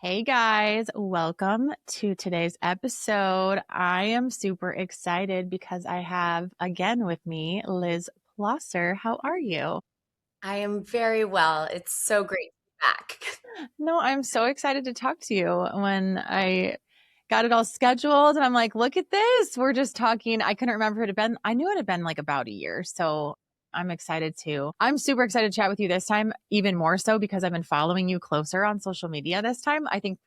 Hey guys, welcome to today's episode. I am super excited because I have again with me Liz Plosser. How are you? I am very well. It's so great to be back. No, I'm so excited to talk to you. When I got it all scheduled and I'm like, look at this. We're just talking. I couldn't remember if it had been, I knew it had been like about a year. So I'm excited too. I'm super excited to chat with you this time, even more so because I've been following you closer on social media this time. I think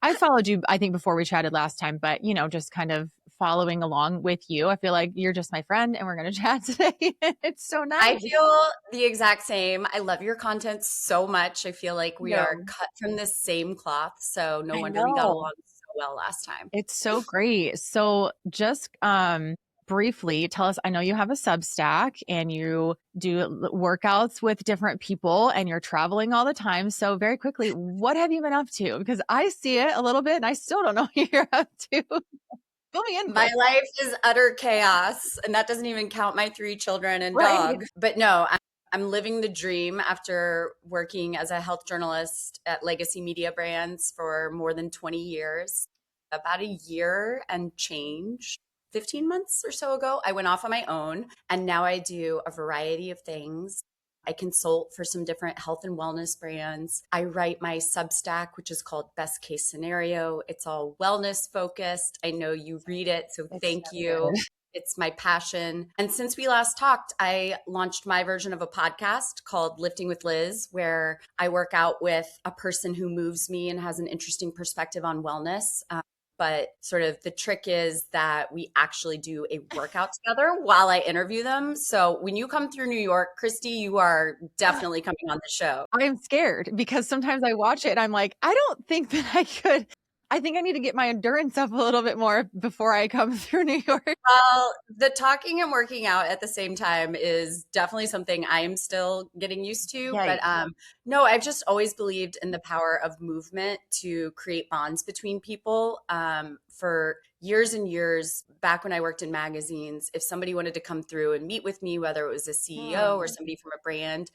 I followed you, I think, before we chatted last time, but just kind of following along with you. I feel like you're just my friend and we're going to chat today. It's so nice. I feel the exact same. I love your content so much. I feel like we are No, cut from the same cloth. So no I wonder we got know. along so well last time. It's so great. So just briefly tell us, I know you have a Substack and you do workouts with different people and you're traveling all the time. So very quickly, what have you been up to? Because I see it a little bit and I still don't know what you're up to. Fill me in My quick. life is utter chaos, and that doesn't even count my three children and Right. dog. But no, I'm living the dream after working as a health journalist at Legacy Media Brands for more than 20 years. About a year and change, 15 months or so ago, I went off on my own, and now I do a variety of things. I consult for some different health and wellness brands. I write my Substack, which is called Best Case Scenario. It's all wellness focused. I know you read it, so It's thank so you. good. It's my passion. And since we last talked, I launched my version of a podcast called Lifting with Liz, where I work out with a person who moves me and has an interesting perspective on wellness. But sort of the trick is that we actually do a workout together while I interview them. So when you come through New York, Christy, you are definitely coming on the show. I'm scared because sometimes I watch it and I'm like, I don't think that I could. I think I need to get my endurance up a little bit more before I come through New York. Well, the talking and working out at the same time is definitely something I am still getting used to. But Yikes. no, I've just always believed in the power of movement to create bonds between people. For years and years, back when I worked in magazines, if somebody wanted to come through and meet with me, whether it was a CEO or Hmm. somebody from a brand,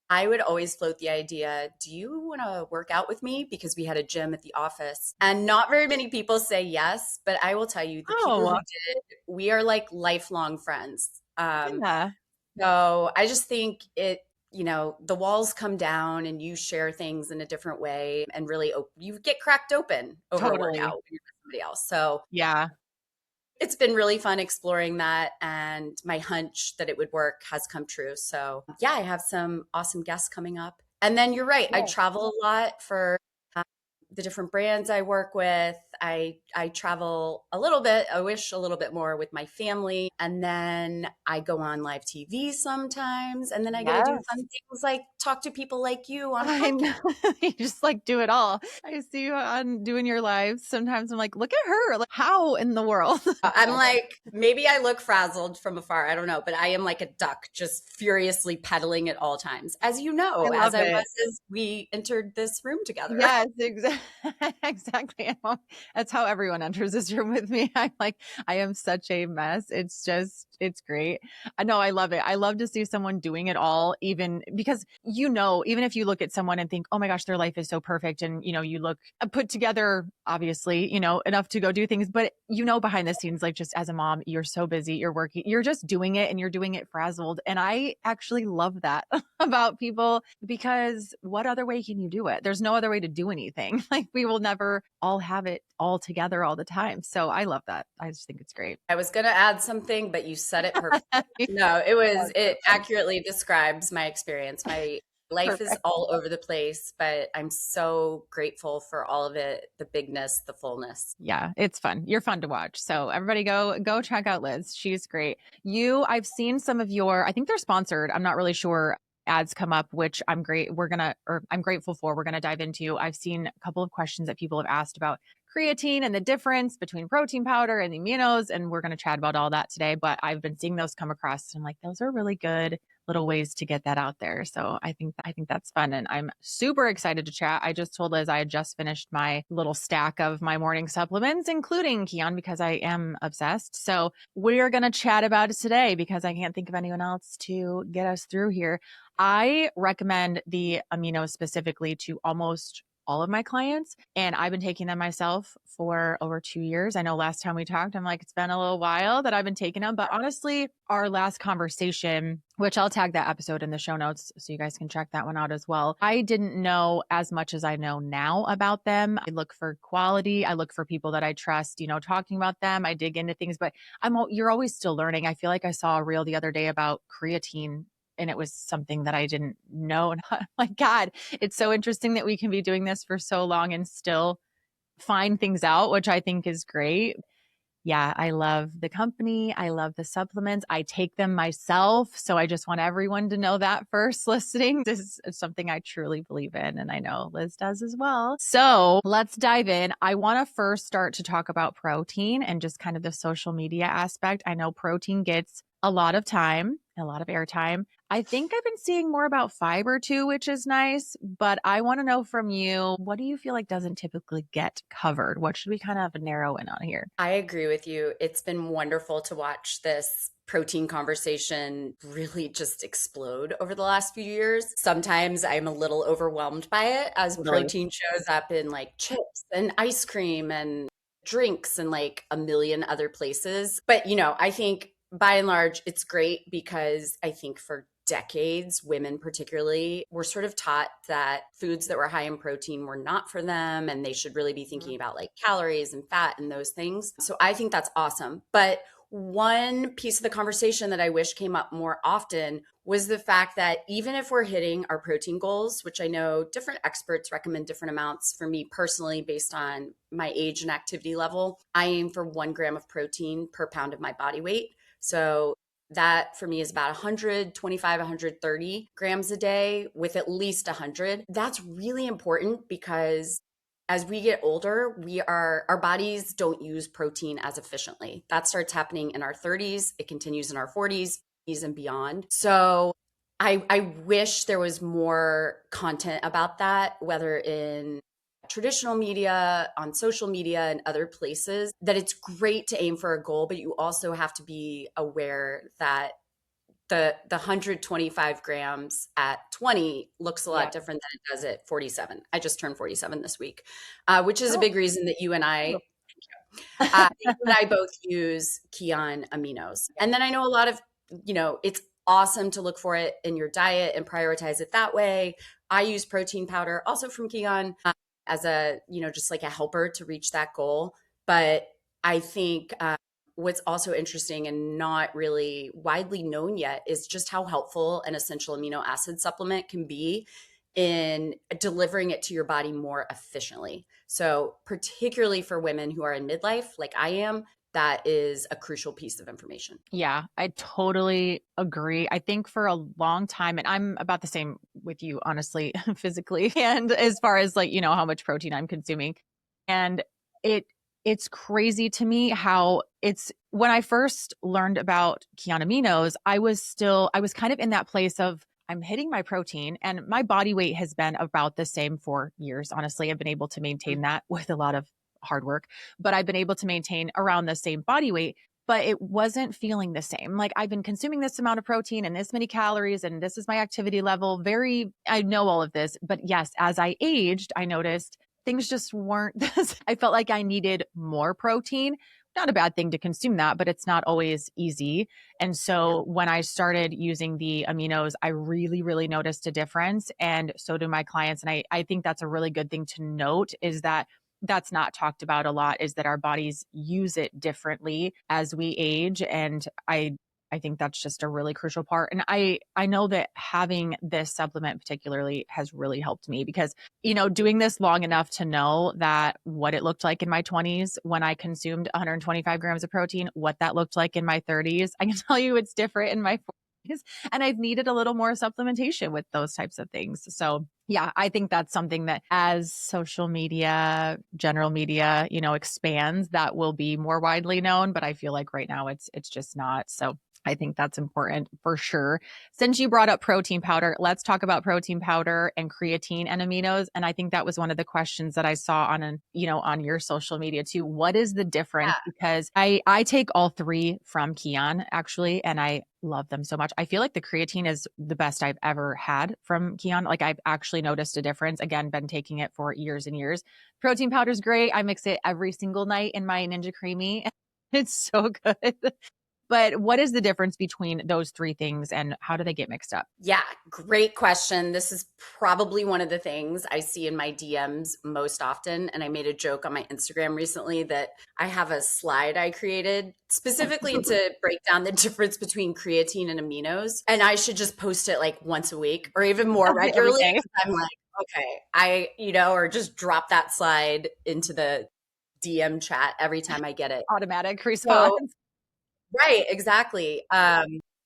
I would always float the idea, do you want to work out with me? Because we had a gym at the office. And not very many people say yes, but I will tell you, the people who Oh, did, we are like lifelong friends. yeah, So I just think the walls come down and you share things in a different way and really you get cracked open over a workout totally. when you're with somebody else. So Yeah. it's been really fun exploring that. And my hunch that it would work has come true. So, yeah, I have some awesome guests coming up. And then you're right, I Yeah. travel a lot for the different brands I work with. I travel a little bit. I wish a little bit more with my family, and then I go on live TV sometimes, and then I get to do fun Yes. things like talk to people like you on a I podcast. know. You just like do it all. I see you on doing your lives. Sometimes I'm like, look at her. Like, how in the world? I'm like, maybe I look frazzled from afar. I don't know, but I am like a duck, just furiously pedaling at all times, as you I know, as love I was it. as we entered this room together. Yes, exactly. That's how everyone enters this room with me. I'm like, I am such a mess. It's just, it's great. I know, I love it. I love to see someone doing it all, even because, even if you look at someone and think, oh my gosh, their life is so perfect. And, you look put together, obviously, enough to go do things. But, behind the scenes, like just as a mom, you're so busy, you're working, you're just doing it and you're doing it frazzled. And I actually love that about people because what other way can you do it? There's no other way to do anything. Like we will never all have it all together all the time. So I love that. I just think it's great. I was going to add something, but you said it perfectly. That's No, so it fun. accurately describes my experience. My life is Perfect. all over the place, but I'm so grateful for all of it, the bigness, the fullness. Yeah, it's fun. You're fun to watch. So everybody go check out Liz. She's great. I've seen some of I think they're sponsored. I'm not really sure. Ads come up, which I'm grateful for. We're gonna dive into. I've seen a couple of questions that people have asked about creatine and the difference between protein powder and the aminos, and we're gonna chat about all that today. But I've been seeing those come across, and I'm like, those are really good little ways to get that out there. So I think that's fun and I'm super excited to chat. I just told Liz I had just finished my little stack of my morning supplements, including Keon, because I am obsessed. So we're going to chat about it today because I can't think of anyone else to get us through here. I recommend the aminos specifically to almost all of my clients. And I've been taking them myself for over 2 years. I know last time we talked, I'm like, it's been a little while that I've been taking them. But honestly, our last conversation, which I'll tag that episode in the show notes so you guys can check that one out as well. I didn't know as much as I know now about them. I look for quality. I look for people that I trust, talking about them. I dig into things, but you're always still learning. I feel like I saw a reel the other day about creatine, and it was something that I didn't know. And I'm like, God, it's so interesting that we can be doing this for so long and still find things out, which I think is great. Yeah, I love the company. I love the supplements. I take them myself. So I just want everyone to know that first listening. This is something I truly believe in. And I know Liz does as well. So let's dive in. I want to first start to talk about protein and just kind of the social media aspect. I know protein gets a lot of time, a lot of airtime. I think I've been seeing more about fiber too, which is nice, but I want to know from you, what do you feel like doesn't typically get covered? What should we kind of narrow in on here? I agree with you. It's been wonderful to watch this protein conversation really just explode over the last few years. Sometimes I'm a little overwhelmed by it as Totally. protein shows up in like chips and ice cream and drinks and like a million other places. But, I think by and large, it's great because I think for decades, women particularly, were sort of taught that foods that were high in protein were not for them and they should really be thinking about like calories and fat and those things. So I think that's awesome. But one piece of the conversation that I wish came up more often was the fact that even if we're hitting our protein goals, which I know different experts recommend different amounts, for me personally, based on my age and activity level, I aim for 1 gram of protein per pound of my body weight. So that for me is about 125, 130 grams a day with at least 100. That's really important because as we get older, our bodies don't use protein as efficiently. That starts happening in our 30s. It continues in our 40s and beyond. So I wish there was more content about that, whether in traditional media, on social media, and other places, that it's great to aim for a goal, but you also have to be aware that the 125 grams at 20 looks a lot Yeah. different than it does at 47. I just turned 47 this week, which is a Oh, big reason that you and I, both use Kion Aminos. And then I know a lot of, it's awesome to look for it in your diet and prioritize it that way. I use protein powder also from Kion as a, just like a helper to reach that goal. But I think what's also interesting and not really widely known yet is just how helpful an essential amino acid supplement can be in delivering it to your body more efficiently. So, particularly for women who are in midlife, like I am, that is a crucial piece of information. Yeah, I totally agree. I think for a long time, and I'm about the same with you, honestly, physically, and as far as like, how much protein I'm consuming. And it it's crazy to me how it's when I first learned about Aminos, I was kind of in that place of I'm hitting my protein and my body weight has been about the same for years. Honestly, I've been able to maintain that with a lot of hard work, but I've been able to maintain around the same body weight, but it wasn't feeling the same. Like I've been consuming this amount of protein and this many calories, and this is my activity level. I know all of this, but yes, as I aged, I noticed things just weren't this. I felt like I needed more protein. Not a bad thing to consume that, but it's not always easy. And so when I started using the aminos, I really, really noticed a difference. And so do my clients. And I think that's a really good thing to note is that that's not talked about a lot is that our bodies use it differently as we age. And I think that's just a really crucial part. And I know that having this supplement particularly has really helped me because, doing this long enough to know that what it looked like in my 20s when I consumed 125 grams of protein, what that looked like in my 30s, I can tell you it's different in my 40s. And I've needed a little more supplementation with those types of things. So yeah, I think that's something that as social media, general media, expands, that will be more widely known. But I feel like right now it's just not. So I think that's important for sure. Since you brought up protein powder, let's talk about protein powder and creatine and aminos. And I think that was one of the questions that I saw on on your social media too. What is the difference? Yeah. Because I take all three from Kion actually, and I love them so much. I feel like the creatine is the best I've ever had from Kion. Like I've actually noticed a difference. Again, been taking it for years and years. Protein powder is great. I mix it every single night in my Ninja Creamy. It's so good. But what is the difference between those three things and how do they get mixed up? Yeah, great question. This is probably one of the things I see in my DMs most often. And I made a joke on my Instagram recently that I have a slide I created specifically to break down the difference between creatine and aminos. And I should just post it like once a week or even more Every regularly. day. I'm like, okay, or just drop that slide into the DM chat every time I get it. Automatic response. So right, exactly. Yeah,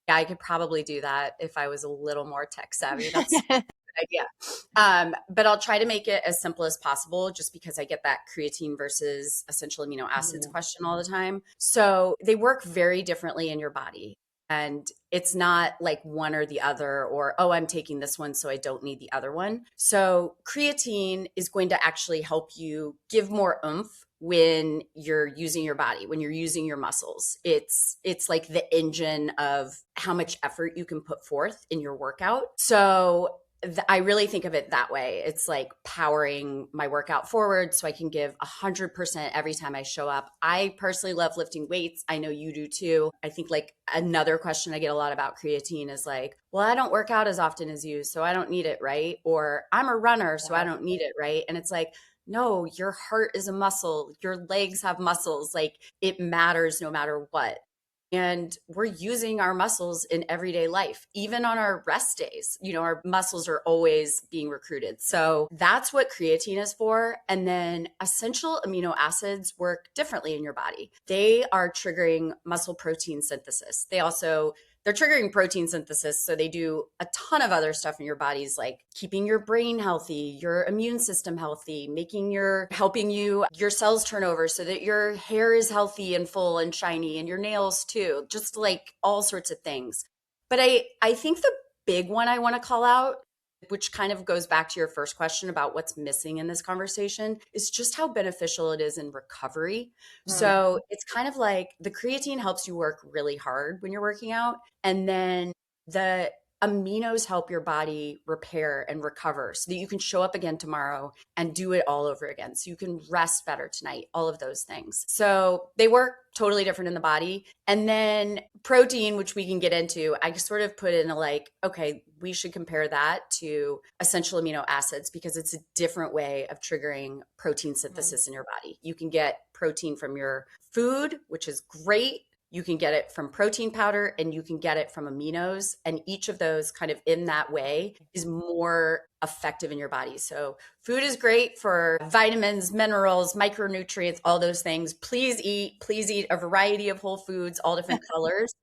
I could probably do that if I was a little more tech savvy. That's a good idea. But I'll try to make it as simple as possible just because I get that creatine versus essential amino acids question all the time. So they work very differently in your body. And it's not like one or the other, or, oh, I'm taking this one, so I don't need the other one. So creatine is going to actually help you give more oomph when you're using your body, when you're using your muscles. It's like the engine of how much effort you can put forth in your workout. So I really think of it that way. It's like powering my workout forward so I can give 100% every time I show up. I personally love lifting weights. I know you do too. I think like another question I get a lot about creatine is like, well, I don't work out as often as you, so I don't need it, right? Or I'm a runner, so I don't need it, right? And it's like, no, your heart is a muscle. Your legs have muscles. Like it matters no matter what. And we're using our muscles in everyday life, even on our rest days. Our muscles are always being recruited. So that's what creatine is for. And then essential amino acids work differently in your body. They are triggering muscle protein synthesis. They're triggering protein synthesis. So they do a ton of other stuff in your bodies, like keeping your brain healthy, your immune system healthy, helping your cells turn over so that your hair is healthy and full and shiny, and your nails too, just like all sorts of things. But I think the big one I want to call out, which kind of goes back to your first question about what's missing in this conversation, is just how beneficial it is in recovery. So it's kind of like the creatine helps you work really hard when you're working out. And then the aminos help your body repair and recover so that you can show up again tomorrow and do it all over again. So you can rest better tonight, all of those things. So they work totally different in the body. And then protein, which we can get into, I sort of put in a like, okay, we should compare that to essential amino acids because it's a different way of triggering protein synthesis in your body. You can get protein from your food, which is great. You can get it from protein powder and you can get it from aminos. And each of those kind of in that way is more effective in your body. So food is great for vitamins, minerals, micronutrients, all those things. Please eat a variety of whole foods, all different colors.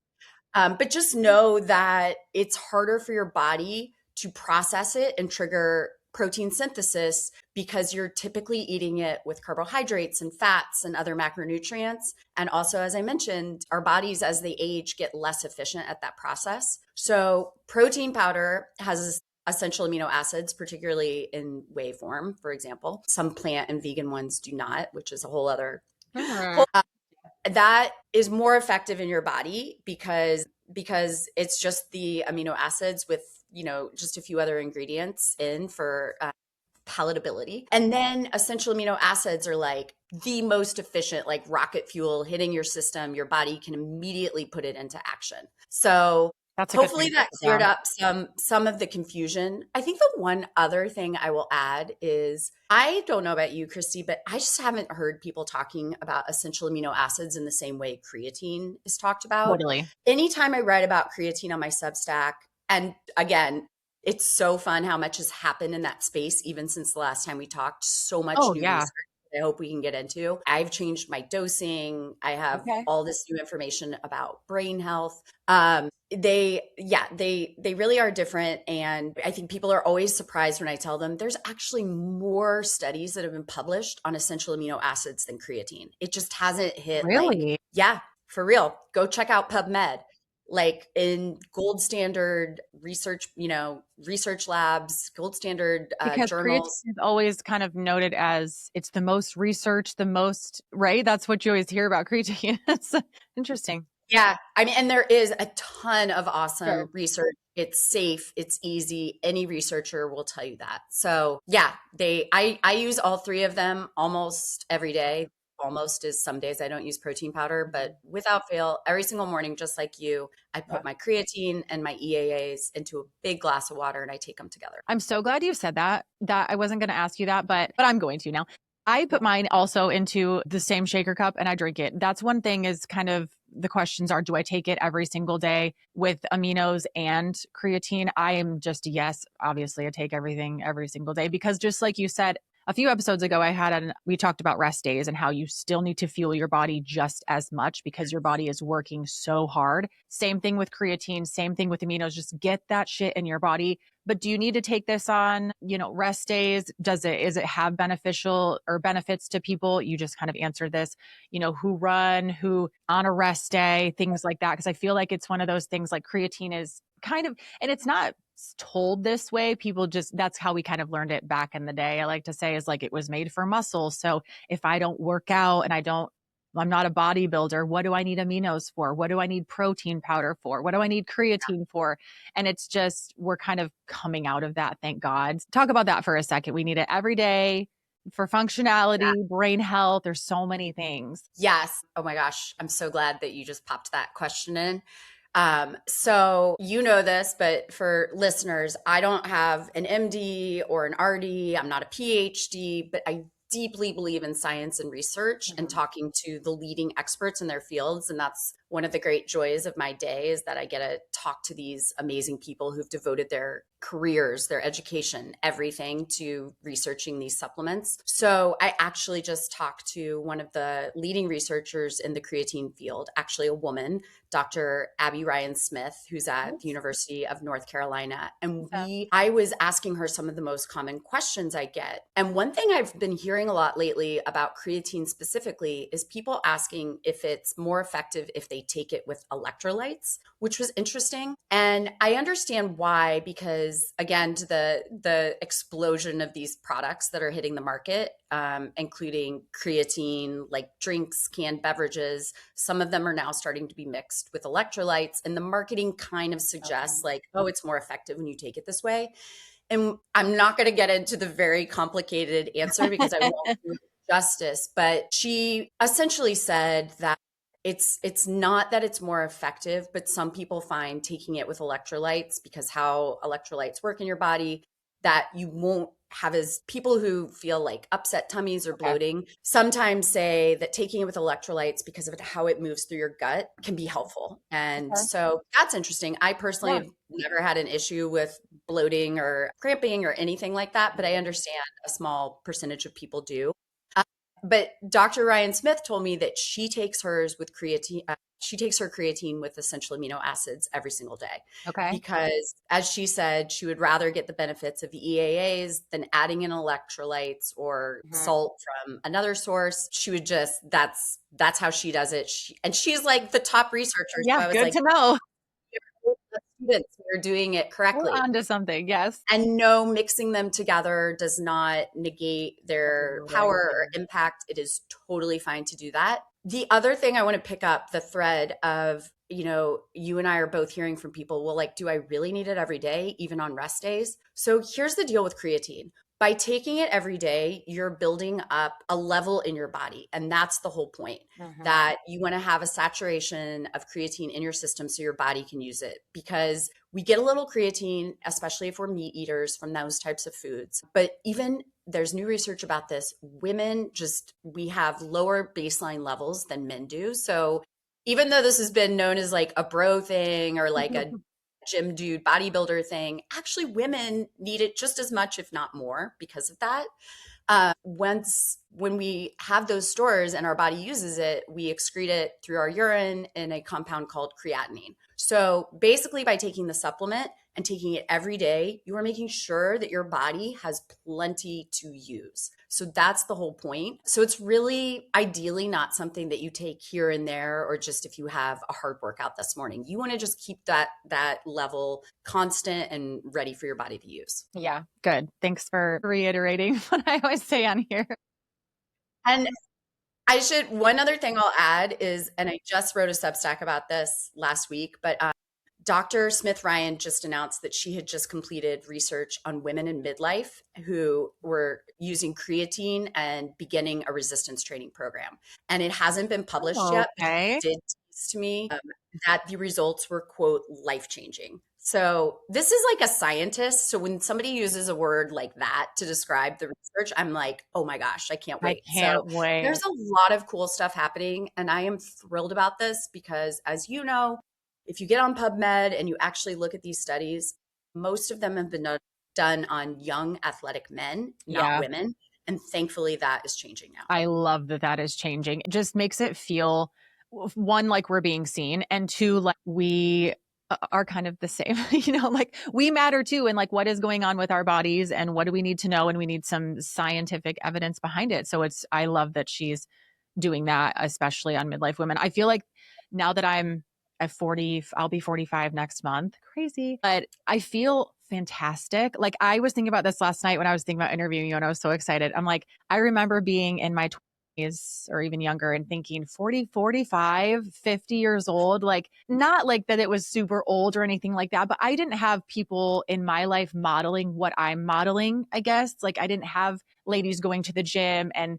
But just know that it's harder for your body to process it and trigger protein synthesis because you're typically eating it with carbohydrates and fats and other macronutrients. And also, as I mentioned, our bodies as they age get less efficient at that process. So protein powder has essential amino acids, particularly in whey form, for example. Some plant and vegan ones do not, which is a whole other that is more effective in your body because it's just the amino acids with just a few other ingredients in for palatability. And then essential amino acids are like the most efficient, like rocket fuel hitting your system. Your body can immediately put it into action. So That's a good hopefully thing to that put cleared down. up some of the confusion. I think the one other thing I will add is I don't know about you, Christy, but I just haven't heard people talking about essential amino acids in the same way creatine is talked about. Totally. Anytime I write about creatine on my Substack, and again, it's so fun how much has happened in that space, even since the last time we talked. So much Oh, new yeah. research I hope we can get into. I've changed my dosing. I have Okay. all this new information about brain health. They really are different. And I think people are always surprised when I tell them there's actually more studies that have been published on essential amino acids than creatine. It just hasn't hit like, Really? yeah, for real. Go check out PubMed. like in gold standard research, research labs, gold standard Because creatine journals. is always kind of noted as it's the most researched, the most, right? That's what you always hear about creatine. It's interesting. Yeah. I mean, and there is a ton of Sure. awesome research. It's safe, it's easy. Any researcher will tell you that. So yeah, I use all three of them almost every day. Almost is some days I don't use protein powder, Mhm. but without fail, every single morning, just like you, I Yeah. put my creatine and my EAAs into a big glass of water and I take them together. I'm so glad you said that. That I wasn't going to ask you that, but I'm going to now. I put mine also into the same shaker cup and I drink it. That's one thing is kind of the questions are, do I take it every single day with aminos and creatine? I am just a yes. Obviously, I take everything every single day because just like you said, a few episodes ago, we talked about rest days and how you still need to fuel your body just as much because your body is working so hard. Same thing with creatine, same thing with aminos. Just get that shit in your body. But do you need to take this on, rest days? Is it have beneficial or benefits to people? You just kind of answered this, who run, who on a rest day, things like that. Cause I feel like it's one of those things like creatine is kind of, and it's not told this way. People just, that's how we kind of learned it back in the day. I like to say is like it was made for muscle. So if I don't work out and I'm not a bodybuilder. What do I need aminos for? What do I need protein powder for? What do I need creatine for? And it's just, we're kind of coming out of that, thank God. Talk about that for a second. We need it every day for functionality, brain health. There's so many things. Yes. Oh my gosh. I'm so glad that you just popped that question in. So you know this, but for listeners, I don't have an MD or an RD. I'm not a PhD, but I deeply believe in science and research and Mhm. talking to the leading experts in their fields. And that's one of the great joys of my day is that I get to talk to these amazing people who've devoted their careers, their education, everything to researching these supplements. So I actually just talked to one of the leading researchers in the creatine field, actually a woman, Dr. Abby Ryan Smith, who's at the University of North Carolina. And I was asking her some of the most common questions I get. And one thing I've been hearing a lot lately about creatine specifically is people asking if it's more effective if they take it with electrolytes, which was interesting. And I understand why, because again, to the explosion of these products that are hitting the market, including creatine, like drinks, canned beverages. Some of them are now starting to be mixed with electrolytes, and the marketing kind of suggests, like, oh, it's more effective when you take it this way. And I'm not going to get into the very complicated answer because I won't do it justice, but she essentially said that it's not that it's more effective, but some people find taking it with electrolytes because how electrolytes work in your body that you won't have as people who feel like upset tummies or Okay. bloating sometimes say that taking it with electrolytes because of how it moves through your gut can be helpful. And Okay. so that's interesting. I personally Yeah. have never had an issue with bloating or cramping or anything like that, but I understand a small percentage of people do. Uh, but Dr. Ryan Smith told me that she takes hers with creatine. She takes her creatine with essential amino acids every single day Okay. because, as she said, she would rather get the benefits of the EAAs than adding in electrolytes or Mhm. salt from another source. She would just that's how she does it. And she's like the top researcher. So Yeah. I was Good like, to know. students, we're doing it We're correctly. on to something. Yes. And no, mixing them together does not negate their power Overloading. or impact. It is totally fine to do that. The other thing I want to pick up the thread of, you and I are both hearing from people, well, like, do I really need it every day, even on rest days? So here's the deal with creatine. By taking it every day, you're building up a level in your body. And that's the whole point, Mhm. that you want to have a saturation of creatine in your system so your body can use it. Because we get a little creatine, especially if we're meat eaters from those types of foods. But even there's new research about this. Women we have lower baseline levels than men do. So even though this has been known as like a bro thing or like a gym dude bodybuilder thing, actually women need it just as much, if not more, because of that. When we have those stores and our body uses it, we excrete it through our urine in a compound called creatinine. So basically, by taking the supplement and taking it every day, you are making sure that your body has plenty to use. So that's the whole point. So it's really ideally not something that you take here and there, or just if you have a hard workout this morning. You want to just keep that level constant and ready for your body to use. Yeah, good. Thanks for reiterating what I always say on here. And one other thing I'll add is, and I just wrote a Substack about this last week, but Dr. Smith Ryan just announced that she had just completed research on women in midlife who were using creatine and beginning a resistance training program. And it hasn't been published yet, but Okay. she did tease to me that the results were, quote, life-changing. So this is like a scientist. So when somebody uses a word like that to describe the research, I'm like, oh my gosh, I can't I wait. can't So wait. there's a lot of cool stuff happening. And I am thrilled about this because, as you know, if you get on PubMed and you actually look at these studies, most of them have been done on young athletic men, not Yeah. women. And thankfully that is changing now. I love that that is changing. It just makes it feel, one, like we're being seen, and two, like we are kind of the same, like we matter too. And like, what is going on with our bodies and what do we need to know? And we need some scientific evidence behind it. So I love that she's doing that, especially on midlife women. I feel like now that I'm at 40, I'll be 45 next month. Crazy. But I feel fantastic. Like I was thinking about this last night when I was thinking about interviewing you and I was so excited. I'm like, I remember being in my 20s or even younger and thinking 40, 45, 50 years old, like not like that it was super old or anything like that, but I didn't have people in my life modeling what I'm modeling, I guess. Like I didn't have ladies going to the gym and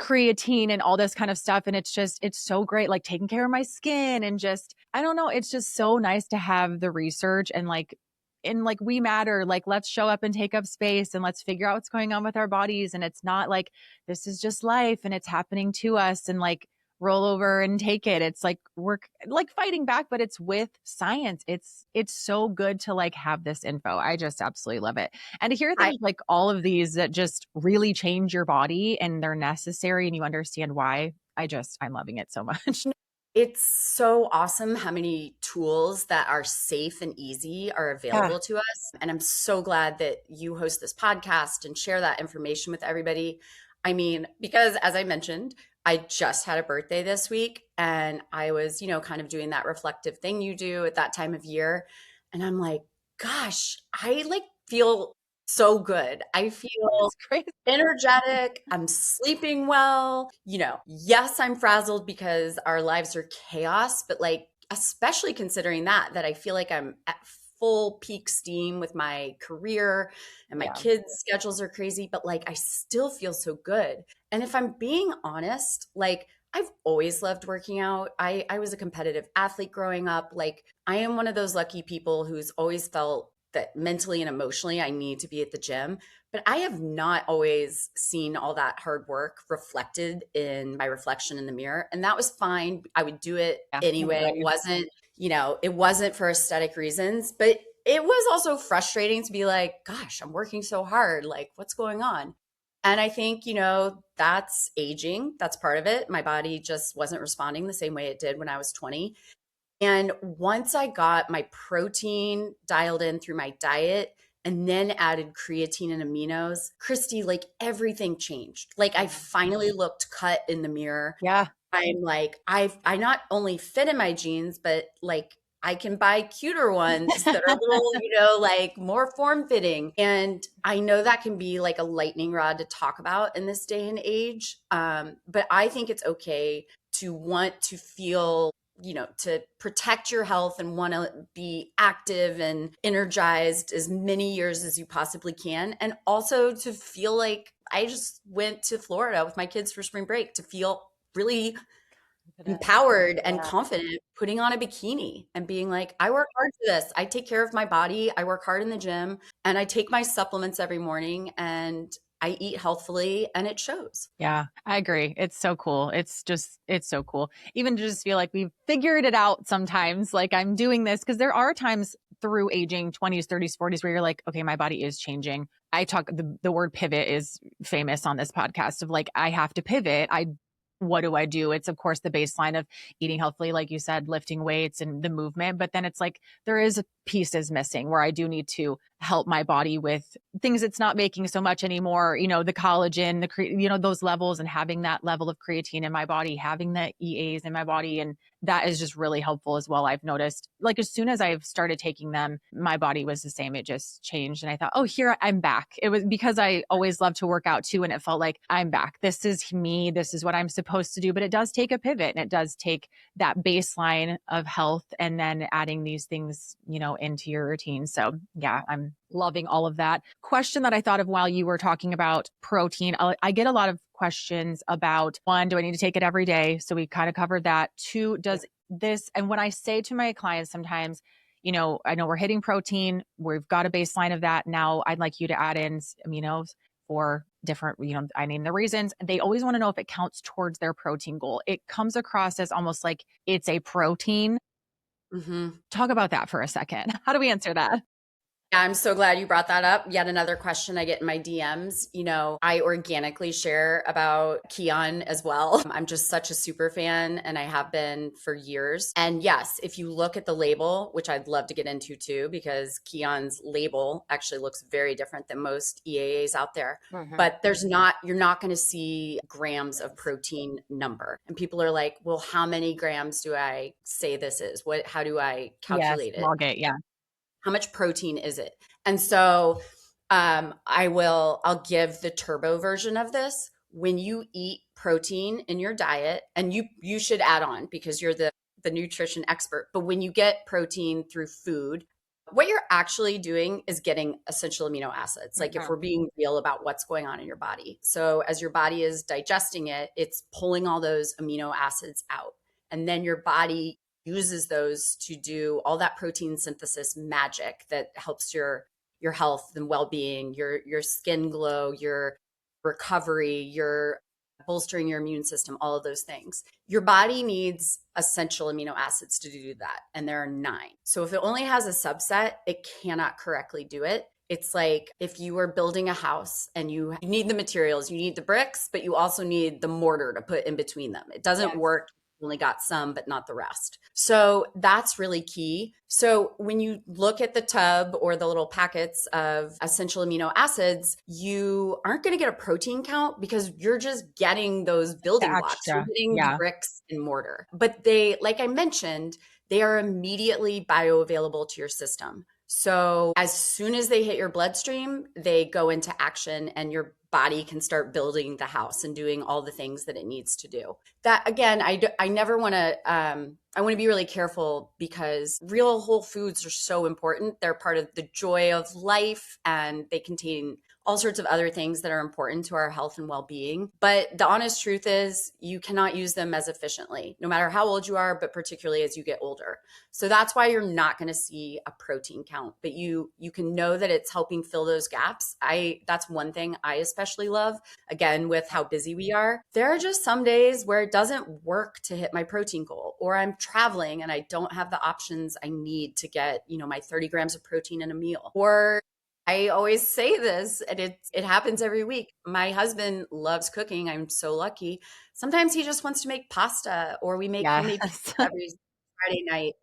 creatine and all this kind of stuff. And it's so great, like taking care of my skin and just, I don't know, it's just so nice to have the research and like we matter, like let's show up and take up space and let's figure out what's going on with our bodies. And it's not like this is just life and it's happening to us and like roll over and take it. It's like we're like fighting back, but it's with science. It's so good to like have this info. I just absolutely love it. And to hear I, things like all of these that just really change your body and they're necessary and you understand why, I'm loving it so much. it's so awesome how many tools that are safe and easy are Yeah. available to us. And I'm so glad that you host this podcast and share that information with everybody. I mean, because as I mentioned, I just had a birthday this week and I was, kind of doing that reflective thing you do at that time of year. And I'm like, gosh, I like feel so good. I feel It's crazy. energetic. I'm sleeping well. Yes, I'm frazzled because our lives are chaos, but like, especially considering that I feel like I'm at full peak steam with my career and my Yeah. kids' schedules are crazy, but like, I still feel so good. And if I'm being honest, like, I've always loved working out. I was a competitive athlete growing up. Like, I am one of those lucky people who's always felt that mentally and emotionally I need to be at the gym. But I have not always seen all that hard work reflected in my reflection in the mirror. And that was fine. I would do it Yeah. anyway. Right. It wasn't for aesthetic reasons, but it was also frustrating to be like, gosh, I'm working so hard. Like, what's going on? And I think, that's aging. That's part of it. My body just wasn't responding the same way it did when I was 20. And once I got my protein dialed in through my diet and then added creatine and aminos, Christy, like everything changed. Like I finally looked cut in the mirror. Yeah. I'm like, I not only fit in my jeans, but like I can buy cuter ones that are a little, like more form fitting. And I know that can be like a lightning rod to talk about in this day and age. But I think it's okay to want to feel, to protect your health and want to be active and energized as many years as you possibly can. And also to feel like I just went to Florida with my kids for spring break to feel really empowered and Yeah. confident putting on a bikini and being like, I work hard for this. I take care of my body. I work hard in the gym and I take my supplements every morning and I eat healthfully and it shows. Yeah, I agree. It's so cool. It's so cool. Even to just feel like we've figured it out sometimes. Like I'm doing this because there are times through aging 20s, 30s, 40s where you're like, okay, my body is changing. The word pivot is famous on this podcast of like, I have to pivot. What do I do? It's of course the baseline of eating healthfully, like you said, lifting weights and the movement. But then it's like, there is piece is missing, where I do need to help my body with things it's not making so much anymore, the collagen, those levels, and having that level of creatine in my body, having the EAAs in my body. And that is just really helpful as well. I've noticed, like, as soon as I've started taking them, my body was the same. It just changed. And I thought, oh, here I'm back. It was because I always loved to work out too. And it felt like I'm back. This is me. This is what I'm supposed to do. But it does take a pivot, and it does take that baseline of health and then adding these things, into your routine. So yeah, I'm loving all of that. Question that I thought of while you were talking about protein. I get a lot of questions about, one, do I need to take it every day? So we kind of covered that. Two, does this, and when I say to my clients sometimes, I know we're hitting protein, we've got a baseline of that. Now I'd like you to add in aminos for different, I name the reasons. They always want to know if it counts towards their protein goal. It comes across as almost like it's a protein. Mm-hmm. Talk about that for a second. How do we answer that? Yeah, I'm so glad you brought that up. Yet another question I get in my DMs. I organically share about Kion as well. I'm just such a super fan, and I have been for years. And yes, if you look at the label, which I'd love to get into too, because Kion's label actually looks very different than most EAAs out there. Mm-hmm. But you're not going to see grams of protein number. And people are like, well, how many grams do I say this is? How do I calculate it? Log it. Yeah. How much protein is it? And so I'll give the turbo version of this. When you eat protein in your diet, and you should add on because you're the nutrition expert, but when you get protein through food, what you're actually doing is getting essential amino acids. Like, if we're being real about what's going on in your body. So as your body is digesting it, it's pulling all those amino acids out. And then your body uses those to do all that protein synthesis magic that helps your health and well-being, your skin glow, your recovery, your bolstering your immune system, all of those things. Your body needs essential amino acids to do that, and there are 9. So if it only has a subset, it cannot correctly do it. It's like if you were building a house and you need the materials, you need the bricks, but you also need the mortar to put in between them. It doesn't work. Only got some, but not the rest. So that's really key. So when you look at the tub or the little packets of essential amino acids, you aren't going to get a protein count because you're just getting those building blocks. You're getting the bricks and mortar. But like I mentioned, they are immediately bioavailable to your system. So as soon as they hit your bloodstream, they go into action, and your body can start building the house and doing all the things that it needs to do. That, again, I never want to, I want to be really careful because real whole foods are so important. They're part of the joy of life, and they contain all sorts of other things that are important to our health and well-being. But the honest truth is you cannot use them as efficiently, no matter how old you are, but particularly as you get older. So that's why you're not going to see a protein count, but you can know that it's helping fill those gaps. That's one thing I especially love, again, with how busy we are. There are just some days where it doesn't work to hit my protein goal, or I'm traveling and I don't have the options I need to get, my 30 grams of protein in a meal. Or I always say this, and it happens every week. My husband loves cooking. I'm so lucky. Sometimes he just wants to make pasta, or we make homemade pizza every Friday night.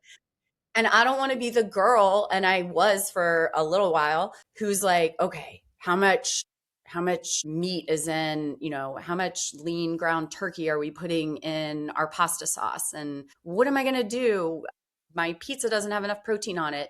And I don't want to be the girl, and I was for a little while, who's like, okay, how much meat is in, how much lean ground turkey are we putting in our pasta sauce? And what am I going to do? My pizza doesn't have enough protein on it.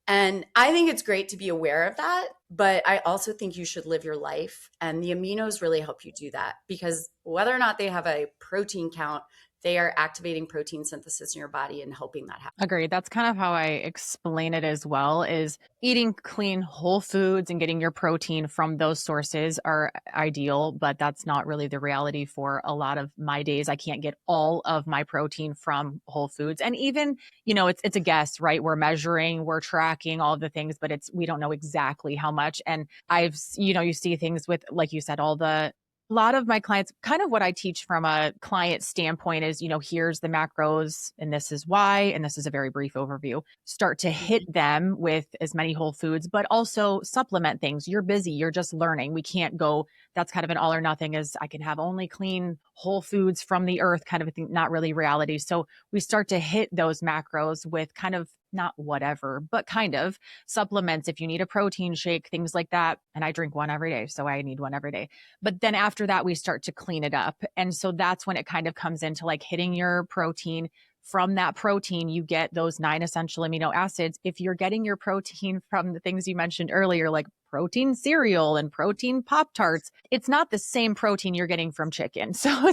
And I think it's great to be aware of that, but I also think you should live your life. And the aminos really help you do that, because whether or not they have a protein count, they are activating protein synthesis in your body and helping that happen. Agreed. That's kind of how I explain it as well, is eating clean whole foods and getting your protein from those sources are ideal, but that's not really the reality for a lot of my days. I can't get all of my protein from whole foods. And even, it's a guess, right? We're measuring, we're tracking all of the things, but we don't know exactly how much. And you see things with, like you said, a lot of my clients, kind of what I teach from a client standpoint is, here's the macros and this is why, and this is a very brief overview. Start to hit them with as many whole foods, but also supplement things. You're busy. You're just learning. We can't go, that's kind of an all or nothing, as I can have only clean whole foods from the earth kind of a thing, not really reality. So we start to hit those macros with kind of not whatever, but kind of supplements. If you need a protein shake, things like that. And I drink one every day. So I need one every day. But then after that, we start to clean it up. And so that's when it kind of comes into like hitting your protein. From that protein, you get those 9 essential amino acids. If you're getting your protein from the things you mentioned earlier, like protein cereal and protein Pop Tarts, it's not the same protein you're getting from chicken. So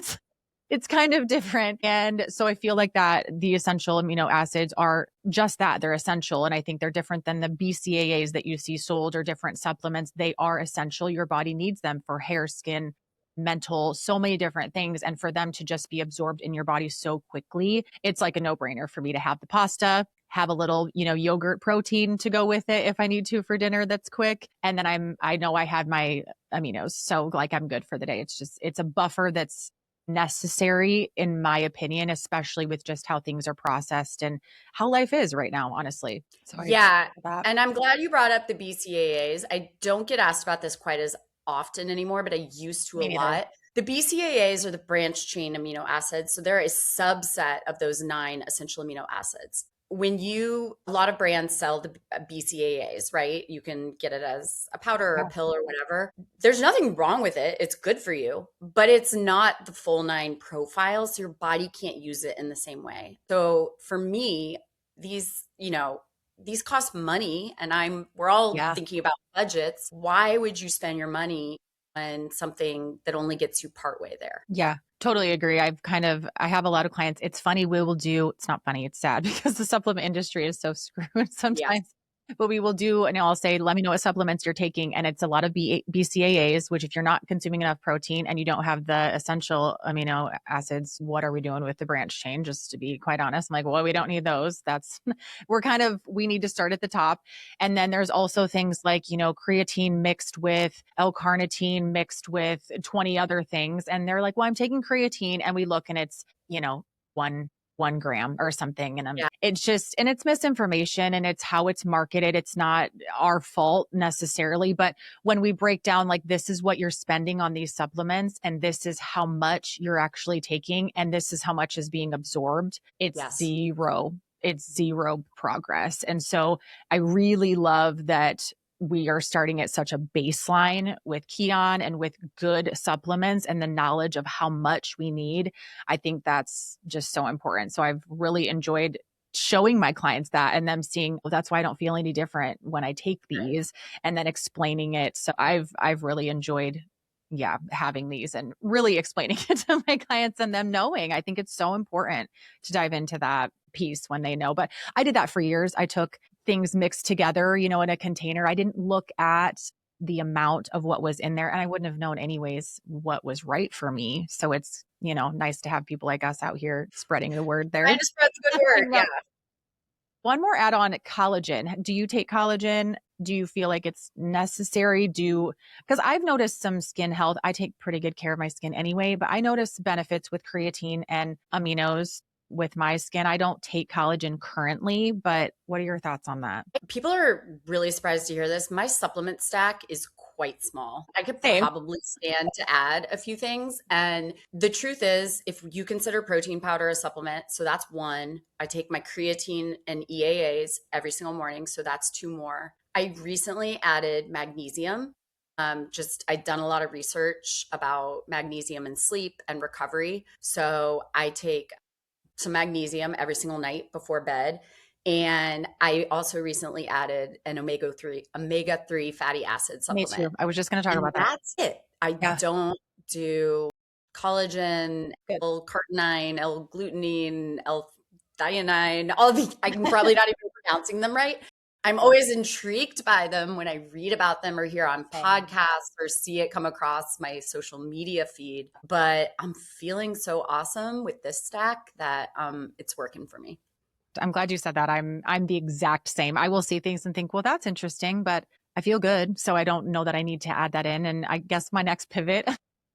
it's kind of different. And so I feel like that the essential amino acids are just that. They're essential. And I think they're different than the BCAAs that you see sold or different supplements. They are essential. Your body needs them for hair, skin, mental, so many different things. And for them to just be absorbed in your body so quickly, it's like a no-brainer for me to have the pasta, have a little, yogurt protein to go with it if I need to for dinner that's quick. And then I know I had my aminos. So like I'm good for the day. It's a buffer that's necessary in my opinion, especially with just how things are processed and how life is right now, honestly. So I Yeah. that. And I'm glad you brought up the BCAAs. I don't get asked about this quite as often anymore, but I used to a Me neither. lot. The BCAAs are the branched chain amino acids. So they're a subset of those 9 essential amino acids. A lot of brands sell the BCAAs, right? You can get it as a powder or a Yeah. pill or whatever. There's nothing wrong with it. It's good for you, but it's not the full 9 profile. So your body can't use it in the same way. So for me, these, these cost money and we're all Yeah. thinking about budgets. Why would you spend your money on something that only gets you partway there? Yeah, totally agree. I have a lot of clients. It's funny. It's not funny. It's sad because the supplement industry is so screwed Yes. sometimes. But we will do, and I'll say, let me know what supplements you're taking. And it's a lot of BCAAs, which if you're not consuming enough protein and you don't have the essential amino acids, what are we doing with the branch chain? Just to be quite honest, I'm like, well, we don't need those. We need to start at the top. And then there's also things like, creatine mixed with L-carnitine mixed with 20 other things. And they're like, well, I'm taking creatine. And we look and it's, one gram or something. And Yeah. it's misinformation and it's how it's marketed. It's not our fault necessarily, but when we break down, like, this is what you're spending on these supplements and this is how much you're actually taking and this is how much is being absorbed, Yes. it's zero progress. And so I really love that we are starting at such a baseline with Keon and with good supplements and the knowledge of how much we need. I think that's just so important. So I've really enjoyed showing my clients that and them seeing, well, that's why I don't feel any different when I take these and then explaining it. So I've really enjoyed having these and really explaining it to my clients and them knowing. I think it's so important to dive into that piece when they know. But I did that for years. I took things mixed together, in a container. I didn't look at the amount of what was in there and I wouldn't have known anyways what was right for me. So it's, nice to have people like us out here spreading the word there. Trying to spread the good I word. Yeah. love one more add on collagen. Do you take collagen? Do you feel like it's necessary? Because I've noticed some skin health. I take pretty good care of my skin anyway, but I notice benefits with creatine and aminos with my skin. I don't take collagen currently, but what are your thoughts on that? People are really surprised to hear this. My supplement stack is quite small. I could Same. probably stand to add a few things. And the truth is, if you consider protein powder a supplement, so that's one. I take my creatine and EAAs every single morning. So that's 2 more. I recently added magnesium. I'd done a lot of research about magnesium and sleep and recovery. So I take some magnesium every single night before bed. And I also recently added an omega-3 fatty acid Me supplement. too. I was just going to talk And about that. that's it. I Yeah. don't do collagen, Good. L-carnitine, L-glutenine, L-thionine, I'm probably not even pronouncing them right. I'm always intrigued by them when I read about them or hear on Same. podcasts or see it come across my social media feed. But I'm feeling so awesome with this stack that it's working for me. I'm glad you said that. I'm the exact same. I will see things and think, well, that's interesting, but I feel good. So I don't know that I need to add that in. And I guess my next pivot,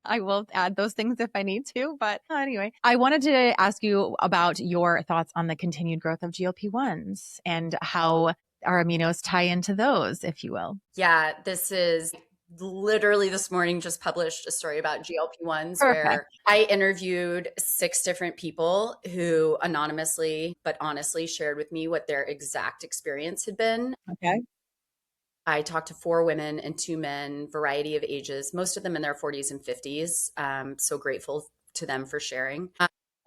I will add those things if I need to. But anyway, I wanted to ask you about your thoughts on the continued growth of GLP-1s and how our aminos tie into those, if you will. Yeah, this is literally this morning just published a story about GLP-1s Perfect. where I interviewed 6 different people who anonymously but honestly shared with me what their exact experience had been. Okay. I talked to 4 women and 2 men, variety of ages, most of them in their 40s and 50s. So grateful to them for sharing.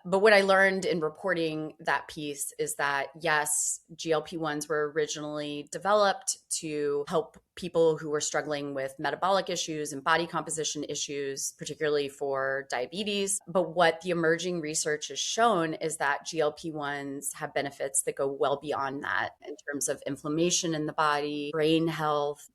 But what I learned in reporting that piece is that yes, GLP-1s were originally developed to help people who were struggling with metabolic issues and body composition issues, particularly for diabetes. But what the emerging research has shown is that GLP-1s have benefits that go well beyond that in terms of inflammation in the body, brain health.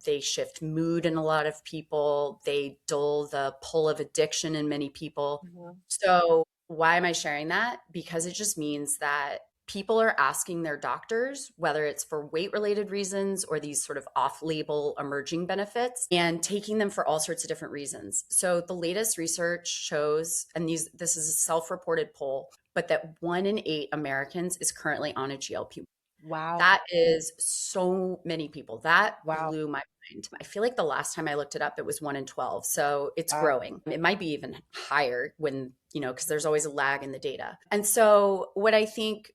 They shift mood in a lot of people. They dull the pull of addiction in many people. Mhm. So, why am I sharing that? Because it just means that people are asking their doctors, whether it's for weight related reasons or these sort of off label emerging benefits, and taking them for all sorts of different reasons. So, the latest research shows, and this is a self reported poll, but that 1 in 8 Americans is currently on a GLP. Wow. That is so many people. That Wow. blew my mind. I feel like the last time I looked it up, it was 1 in 12. So it's Wow. growing. It might be even higher when, because there's always a lag in the data. And so what I think,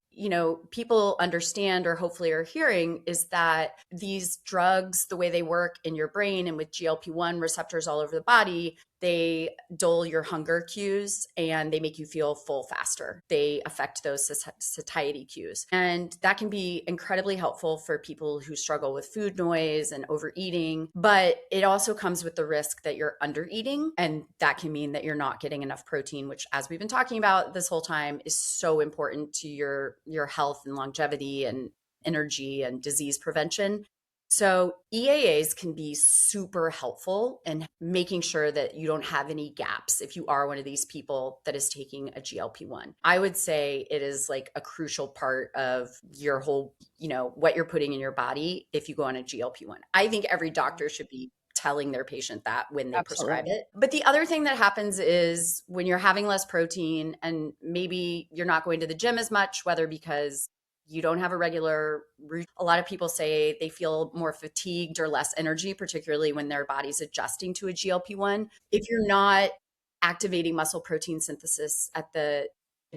people understand or hopefully are hearing is that these drugs, the way they work in your brain and with GLP-1 receptors all over the body, they dull your hunger cues and they make you feel full faster. They affect those satiety cues. And that can be incredibly helpful for people who struggle with food noise and overeating. But it also comes with the risk that you're under eating. And that can mean that you're not getting enough protein, which, as we've been talking about this whole time, is so important to your health and longevity and energy and disease prevention. So EAAs can be super helpful in making sure that you don't have any gaps if you are one of these people that is taking a GLP-1. I would say it is like a crucial part of your whole, what you're putting in your body if you go on a GLP-1. I think every doctor should be telling their patient that when they prescribe Absolutely. it. But the other thing that happens is when you're having less protein and maybe you're not going to the gym as much, whether because you don't have a regular routine. A lot of people say they feel more fatigued or less energy, particularly when their body's adjusting to a GLP-1. If you're not activating muscle protein synthesis at the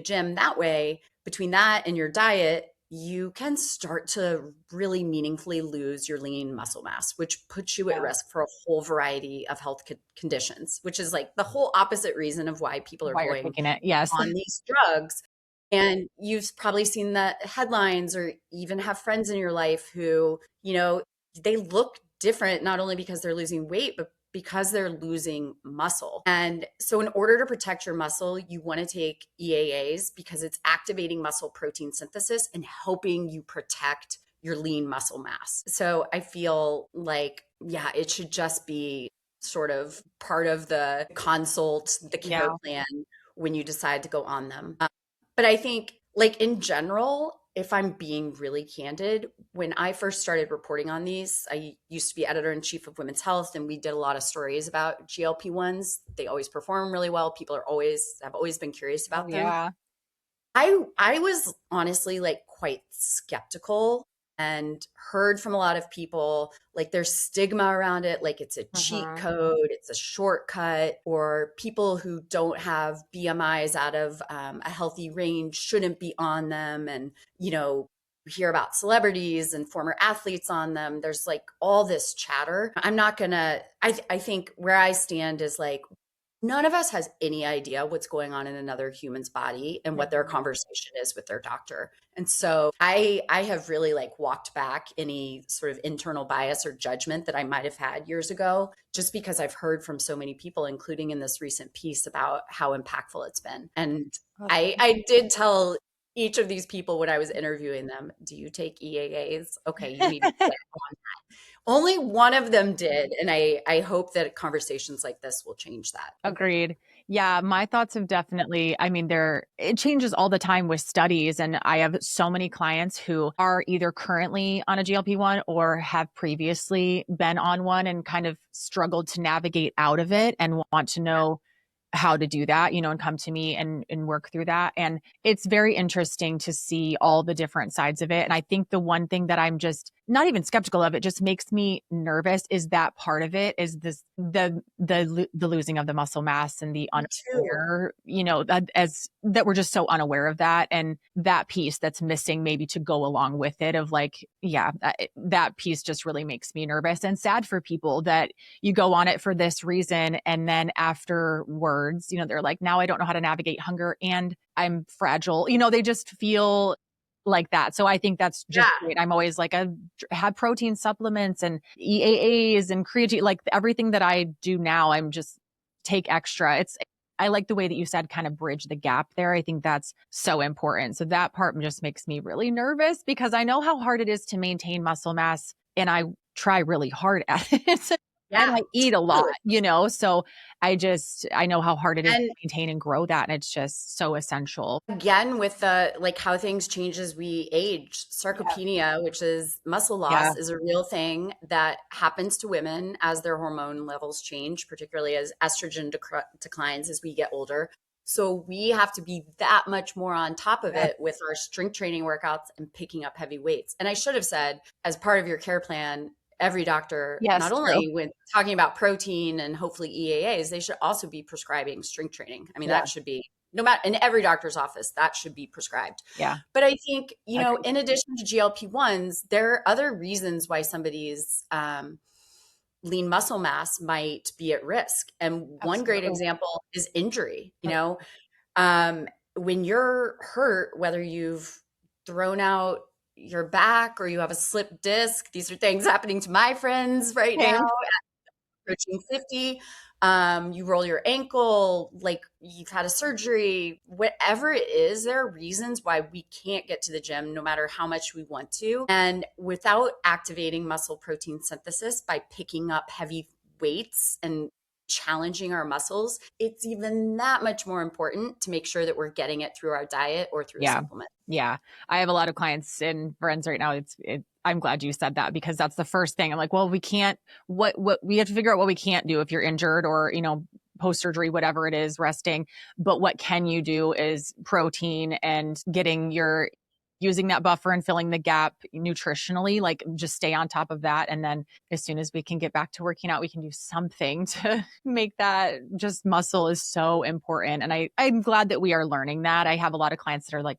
gym that way, between that and your diet, you can start to really meaningfully lose your lean muscle mass, which puts you at Yeah. risk for a whole variety of health conditions, which is like the whole opposite reason of why people are Why you're going taking it. Yes. on these drugs. And you've probably seen the headlines or even have friends in your life who, they look different, not only because they're losing weight, but because they're losing muscle. And so, in order to protect your muscle, you want to take EAAs because it's activating muscle protein synthesis and helping you protect your lean muscle mass. So, I feel like, yeah, it should just be sort of part of the consult, the care Yeah. plan when you decide to go on them. But I think, like in general, if I'm being really candid, when I first started reporting on these, I used to be editor in chief of Women's Health, and we did a lot of stories about GLP-1s. They always perform really well. People have always been curious Oh, about them. yeah. I was honestly like quite skeptical and heard from a lot of people like there's stigma around it, like it's a cheat Uh-huh. code, it's a shortcut, or people who don't have BMIs out of a healthy range shouldn't be on them. And, you hear about celebrities and former athletes on them. There's like all this chatter. I'm not gonna, I think where I stand is like, none of us has any idea what's going on in another human's body and what their Mhm. conversation is with their doctor. And so I have really like walked back any sort of internal bias or judgment that I might have had years ago, just because I've heard from so many people, including in this recent piece, about how impactful it's been. And Oh, I did tell each of these people when I was interviewing them, do you take EAAs? Okay, you need to get on. Only one of them did. And I hope that conversations like this will change that. agreed. Yeah, my thoughts have definitely, I mean, it changes all the time with studies. And I have so many clients who are either currently on a GLP-1 or have previously been on one and kind of struggled to navigate out of it and want to know how to do that, and come to me and work through that. And it's very interesting to see all the different sides of it. And I think the one thing that I'm just not even skeptical of it, just makes me nervous is that part of it is this, the losing of the muscle mass and the Me too. unaware, that as that we're just so unaware of that. And that piece that's missing maybe to go along with it of like, yeah, that piece just really makes me nervous and sad for people that you go on it for this reason. And then afterwards, they're like, now I don't know how to navigate hunger and I'm fragile. They just feel like that. So I think that's just Yeah. great. I'm always like, I have protein supplements and EAAs and creatine, like everything that I do now, I'm just take extra. I like the way that you said kind of bridge the gap there. I think that's so important. So that part just makes me really nervous because I know how hard it is to maintain muscle mass and I try really hard at it. And Yeah. I eat a lot, Totally. so I know how hard it is to And maintain and grow that. And it's just so essential. again, with the like how things change as we age, Yeah. sarcopenia, which is muscle Yeah. loss, is a real thing that happens to women as their hormone levels change, particularly as estrogen declines as we get older. So we have to be that much more on top of Yeah. it with our strength training workouts and picking up heavy weights. And I should have said, as part of your care plan, every doctor, Yes, not true. only when talking about protein and hopefully EAAs, they should also be prescribing strength training. I mean, Yeah. that should be no matter in every doctor's office, that should be prescribed. Yeah. But I think, Agreed. in addition to GLP-1s, there are other reasons why somebody's lean muscle mass might be at risk. And one great Absolutely. example is injury. Okay. When you're hurt, whether you've thrown out your back or you have a slipped disc, these are things happening to my friends right now, Same. approaching 50. You roll your ankle, like you've had a surgery, whatever it is, there are reasons why we can't get to the gym no matter how much we want to. And without activating muscle protein synthesis by picking up heavy weights and challenging our muscles, it's even that much more important to make sure that we're getting it through our diet or through a Yeah. supplement. Yeah. I have a lot of clients and friends right now. I'm glad you said that because that's the first thing. I'm like, well, we can't, what we have to figure out what we can't do if you're injured or, post surgery, whatever it is, resting. But what can you do is protein and using that buffer and filling the gap nutritionally, like just stay on top of that. And then as soon as we can get back to working out, we can do something to make that just muscle is so important. And I'm glad that we are learning that. I have a lot of clients that are like,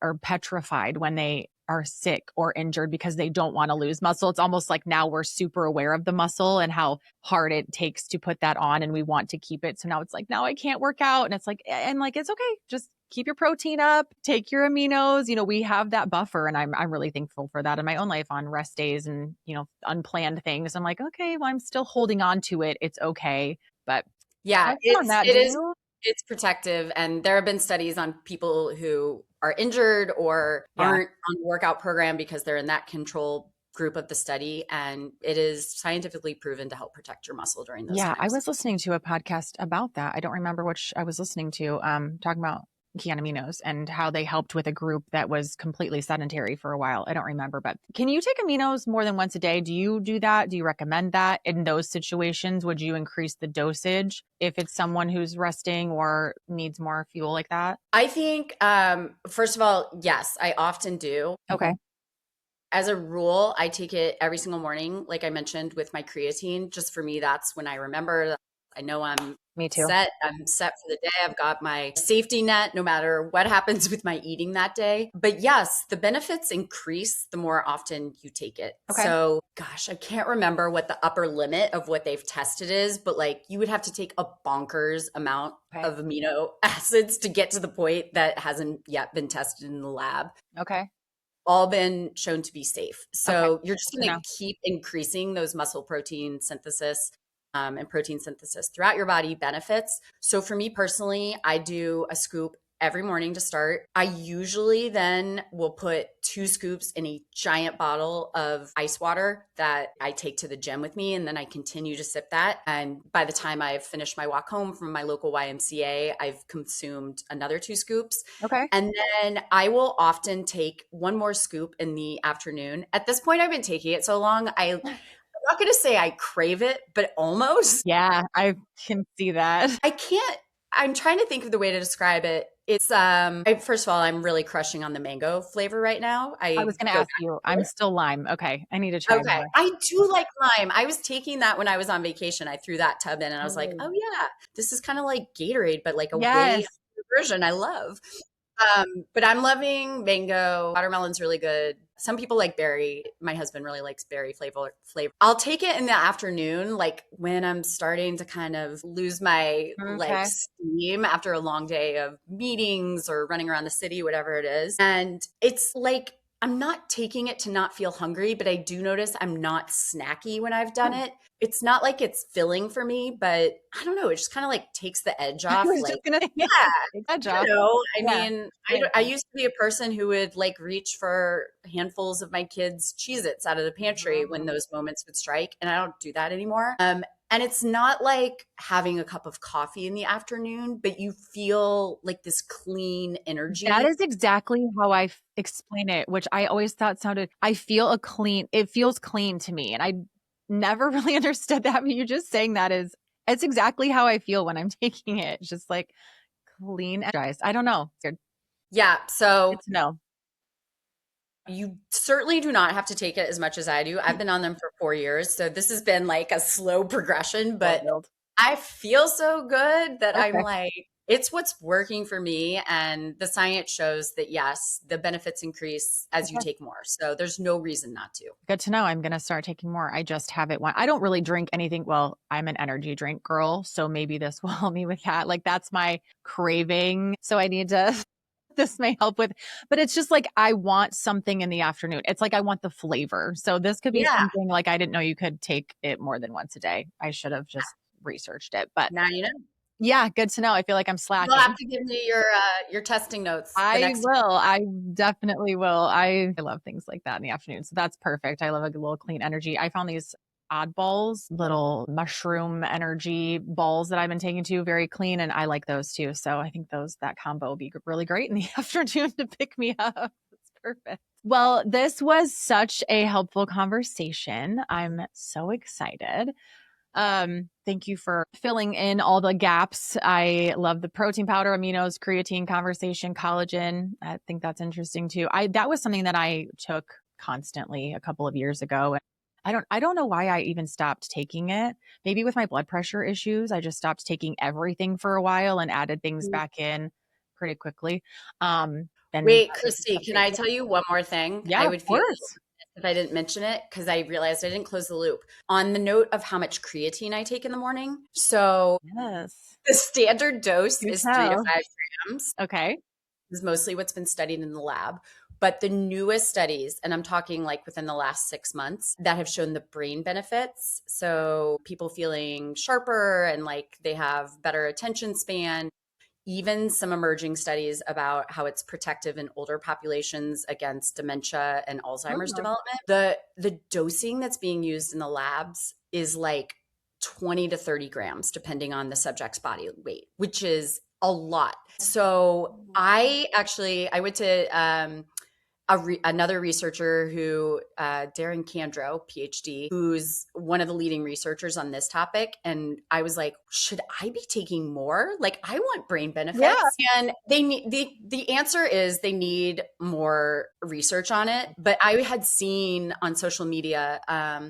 are petrified when they are sick or injured because they don't want to lose muscle. It's almost like now we're super aware of the muscle and how hard it takes to put that on and we want to keep it. So now it's like, now I can't work out. And it's like, it's okay. Just keep your protein up, take your aminos. We have that buffer. And I'm really thankful for that in my own life on rest days and, unplanned things. I'm like, okay, well, I'm still holding on to it. It's okay. But Yeah, question on that, it's protective. And there have been studies on people who are injured or yeah. aren't on the workout program because they're in that control group of the study. And it is scientifically proven to help protect your muscle during those Yeah, I times. was listening to a podcast about that. I don't remember which I was listening to, talking about aminos and how they helped with a group that was completely sedentary for a while. I don't remember, but can you take aminos more than once a day? Do you do that? Do you recommend that in those situations? Would you increase the dosage if it's someone who's resting or needs more fuel like that? I think, first of all, yes, I often do. Okay. As a rule, I take it every single morning, like I mentioned with my creatine. Just for me, that's when I remember. I know Me too. I'm set for the day. I've got my safety net no matter what happens with my eating that day. But yes, the benefits increase the more often you take it. Okay. So, gosh, I can't remember what the upper limit of what they've tested is, but like you would have to take a bonkers amount of amino acids to get to the point that hasn't yet been tested in the lab. Okay. All been shown to be safe. So Okay. you're just going to keep increasing those muscle protein synthesis and protein synthesis throughout your body benefits. So for me personally, I do a scoop every morning to start. I usually then will put 2 scoops in a giant bottle of ice water that I take to the gym with me. And then I continue to sip that. And by the time I've finished my walk home from my local YMCA, I've consumed another 2 scoops. Okay. And then I will often take one more scoop in the afternoon. At this point, I've been taking it so long, I'm not going to say I crave it, but almost. Yeah, I can see that. I'm trying to think of the way to describe it. first of all, I'm really crushing on the mango flavor right now. I was I going to go ask back you. to I'm it. still lime. Okay. I need to try Okay. more. I do like lime. I was taking that when I was on vacation. I threw that tub in and I was like, Oh. oh yeah, this is kind of like Gatorade, but like a way Yes. healthier version. I love. But I'm loving mango. Watermelon's really good. Some people like berry. My husband really likes berry flavor. I'll take it in the afternoon, like when I'm starting to kind of lose my like Okay. steam after a long day of meetings or running around the city, whatever it is. And it's like I'm not taking it to not feel hungry, but I do notice I'm not snacky when I've done Good. it. It's not like it's filling for me, but I don't know. It just kind of like takes the edge I off. was just Like, going to yeah, take that you job. know, I Yeah. mean, I I agree. used to be a person who would like reach for handfuls of my kids' Cheez-Its out of the pantry when Mhm. those moments would strike, and I don't do that anymore. And it's not like having a cup of coffee in the afternoon, but you feel like this clean That energy. is exactly how I explain it, which I always thought sounded I feel a clean it feels clean to me, and I never really understood that, but you just saying that is it's exactly how I feel when I'm taking it. It's just like clean energized. I don't know. Yeah, so Good to know. you certainly do not have to take it as much as I do. I've been on them for 4 years, so this has been like a slow progression, but Well-built. I feel so good that I'm Okay. like, it's what's working for me. And the science shows that yes, the benefits increase as you Okay. take more. So there's no reason not to. Good to know. I'm gonna start taking more. I just haven't one. I don't really drink anything. Well, I'm an energy drink girl, so maybe this will help me with that. Like that's my craving. So I need to this may help with, but it's just like I want something in the afternoon. It's like I want the flavor. So this could be Yeah. something like I didn't know you could take it more than once a day. I should have just researched it. But Now you know. yeah, good to know. I feel like I'm You'll have slacking. to give me your testing notes the I next time. will. I definitely will. I love things like that in the afternoon. So that's perfect. I love a little clean energy. I found these oddballs, little mushroom energy balls that I've been taking to very clean. And I like those too. So I think that combo will be really great in the afternoon to pick me up. It's perfect. Well, this was such a helpful conversation. I'm so excited. Thank you for filling in all the gaps. I love the protein powder, aminos, creatine conversation, collagen. I think that's interesting too. That was something that I took constantly a couple of years ago. And I don't know why I even stopped taking it. Maybe with my blood pressure issues, I just stopped taking everything for a while and added things back in pretty quickly. Then Wait, Christy, can I tell you one more thing? yeah, I of would feel course. if I didn't mention it because I realized I didn't close the loop on the note of how much creatine I take in the morning. So Yes. the standard dose You is 3 to tell. 5 grams. Okay. Is mostly what's been studied in the lab. But the newest studies, and I'm talking like within the last 6 months, that have shown the brain benefits. So people feeling sharper and like they have better attention span. Even some emerging studies about how it's protective in older populations against dementia and Alzheimer's Oh, development. The dosing that's being used in the labs is like 20 to 30 grams, depending on the subject's body weight, which is a lot. So I went to another researcher who, Darren Kandrow, PhD, who's one of the leading researchers on this topic. And I was like, should I be taking more? Like, I want brain yeah. benefits. And they need the answer is they need more research on it. But I had seen on social media,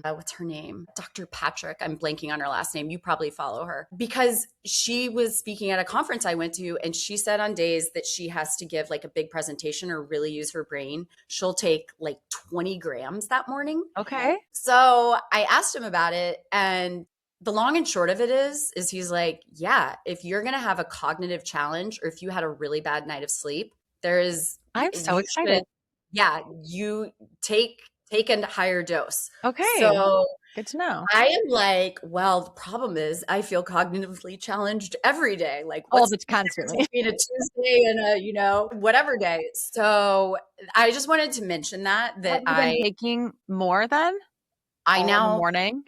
what's her name? Dr. Patrick. I'm blanking on her last name. You probably follow her because she was speaking at a conference I went to, and she said on days that she has to give like a big presentation or really use her brain, she'll take like 20 grams that morning. Okay. So I asked him about it, and the long and short of it is he's like, yeah, if you're going to have a cognitive challenge or if you had a really bad night of sleep, I'm so you excited. should, yeah, you take a higher dose. Okay. So Good to know. I am like, well, the problem is I feel cognitively challenged every day. Like, All what's the the difference constantly. between a Tuesday and a, whatever day? So I just wanted to mention that Have you been taking more then? I All in the now, morning?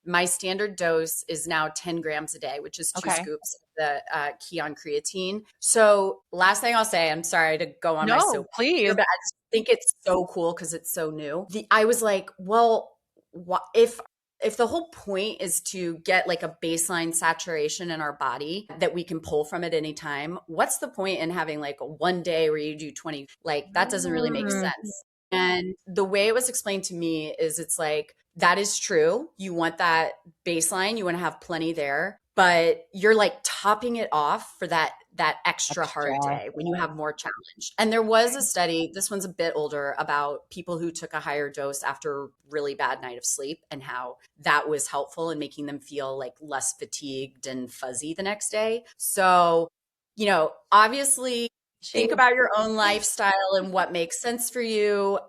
my standard dose is now 10 grams a day, which is two Okay. scoops of the Keon creatine. So last thing I'll say, I'm sorry to go on my No, soapbox here, please. but I just think it's so cool because it's so new. I was like, well, if if the whole point is to get like a baseline saturation in our body that we can pull from at any time, what's the point in having like a one day where you do 20? Like that doesn't really make Mm, sense. And the way it was explained to me is it's like, that is true. You want that baseline, you want to have plenty there, but you're like topping it off for that extra hard extra. day when you have more challenge. And there was a study, this one's a bit older, about people who took a higher dose after a really bad night of sleep and how that was helpful in making them feel like less fatigued and fuzzy the next day. So, obviously think Shape. about your own lifestyle and what makes sense for you.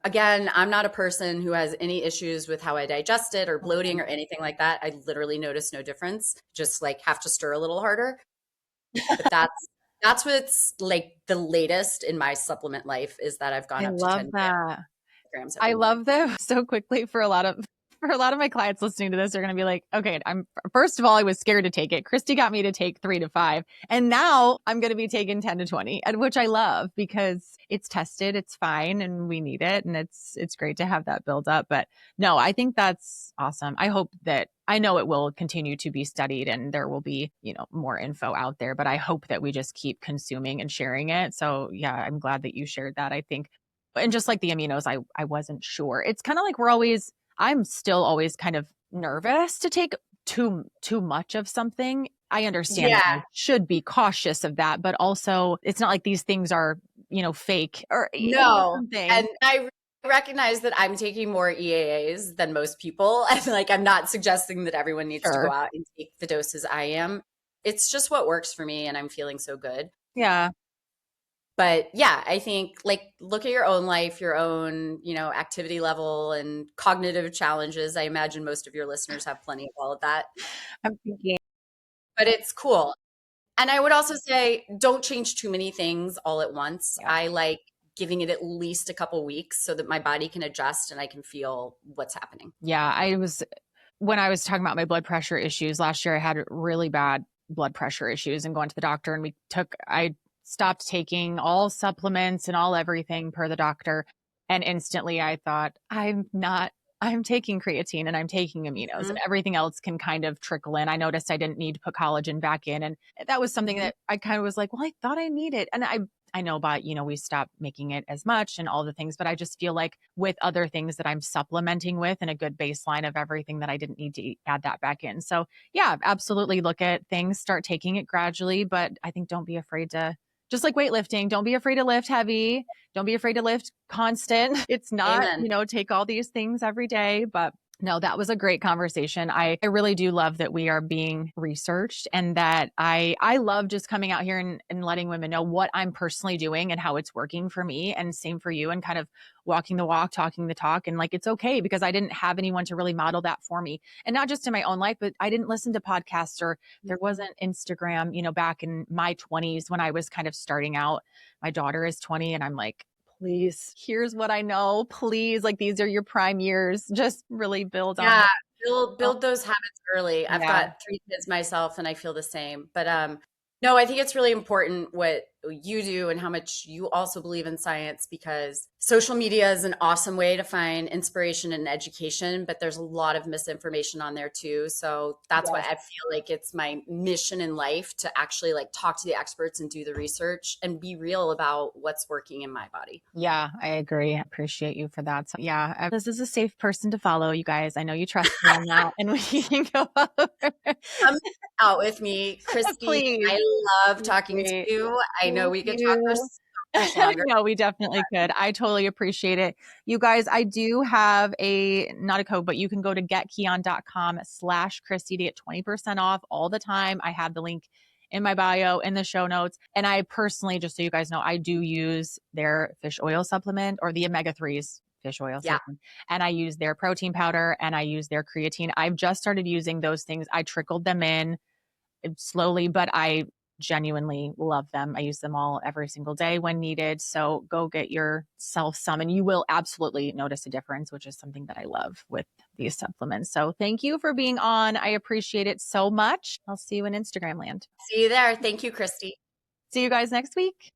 Again, I'm not a person who has any issues with how I digest it or bloating or anything like that. I literally notice no difference, just like have to stir a little harder. But that's what's like the latest in my supplement life is that I've gone I up to love 10 that. grams I every morning. love that so quickly for a lot of my clients listening to this, they're going to be like, okay, first of all, I was scared to take it. Christy got me to take 3 to 5. And now I'm going to be taking 10 to 20, and which I love because it's tested, it's fine, and we need it. And it's great to have that build up. But no, I think that's awesome. I know it will continue to be studied and there will be, more info out there, but I hope that we just keep consuming and sharing it. So yeah, I'm glad that you shared that. I think, and just like the aminos, I wasn't sure. It's kind of like I'm still always kind of nervous to take too much of something. I understand that Yeah, I should be cautious of that, but also it's not like these things are, fake or no. something. And I recognize that I'm taking more EAAs than most people. And like, I'm not suggesting that everyone needs to go Sure. out and take the doses I am. It's just what works for me. And I'm feeling so good. Yeah. But yeah, I think like look at your own life, your own, activity level and cognitive challenges. I imagine most of your listeners have plenty of all of that, I'm thinking, but it's cool. And I would also say don't change too many things all at once. yeah. I like giving it at least a couple weeks so that my body can adjust and I can feel what's happening. Yeah. When I was talking about my blood pressure issues last year, I had really bad blood pressure issues and going to the doctor. And I stopped taking all supplements and all everything per the doctor. And instantly I thought, I'm taking creatine and I'm taking aminos and Mhm, everything else can kind of trickle in. I noticed I didn't need to put collagen back in. And that was something mhm. that I kind of was like, well, I thought I needed. And I know about, we stopped making it as much and all the things, but I just feel like with other things that I'm supplementing with and a good baseline of everything that I didn't need to add that back in. So yeah, absolutely look at things, start taking it gradually, but I think don't be afraid to, just like weightlifting, don't be afraid to lift heavy. Don't be afraid to lift constant. It's not, Amen. take all these things every day, but no, that was a great conversation. I really do love that we are being researched and that I love just coming out here and letting women know what I'm personally doing and how it's working for me. And same for you, and kind of walking the walk, talking the talk. And like, it's okay because I didn't have anyone to really model that for me. And not just in my own life, but I didn't listen to podcasts or there wasn't Instagram, back in my 20s when I was kind of starting out. My daughter is 20 and I'm like, please, here's what I know. Please, like these are your prime years. Just really build on Yeah, it. build those habits early. I've Yeah. got 3 kids myself and I feel the same. But no, I think it's really important what you do and how much you also believe in science because social media is an awesome way to find inspiration and education, but there's a lot of misinformation on there too. So that's why Yes. I feel like it's my mission in life to actually like talk to the experts and do the research and be real about what's working in my body. Yeah, I agree. I appreciate you for that. So, yeah, this is a safe person to follow, you guys. I know you trust me on that, and we can go over. Come out with me, Christy. Please. I love talking to Great. you. I know Thank we could talk for you. so much longer. No, we definitely could. I totally appreciate it. You guys, I do have not a code, but you can go to getkeon.com/Christy to get 20% off all the time. I have the link in my bio in the show notes. And I personally, just so you guys know, I do use their fish oil supplement or the omega-3s fish oil Yeah. supplement. And I use their protein powder and I use their creatine. I've just started using those things. I trickled them in slowly, but I genuinely love them. I use them all every single day when needed. So go get yourself some and you will absolutely notice a difference, which is something that I love with these supplements. So thank you for being on. I appreciate it so much. I'll see you in Instagram land. See you there. Thank you, Christy. See you guys next week.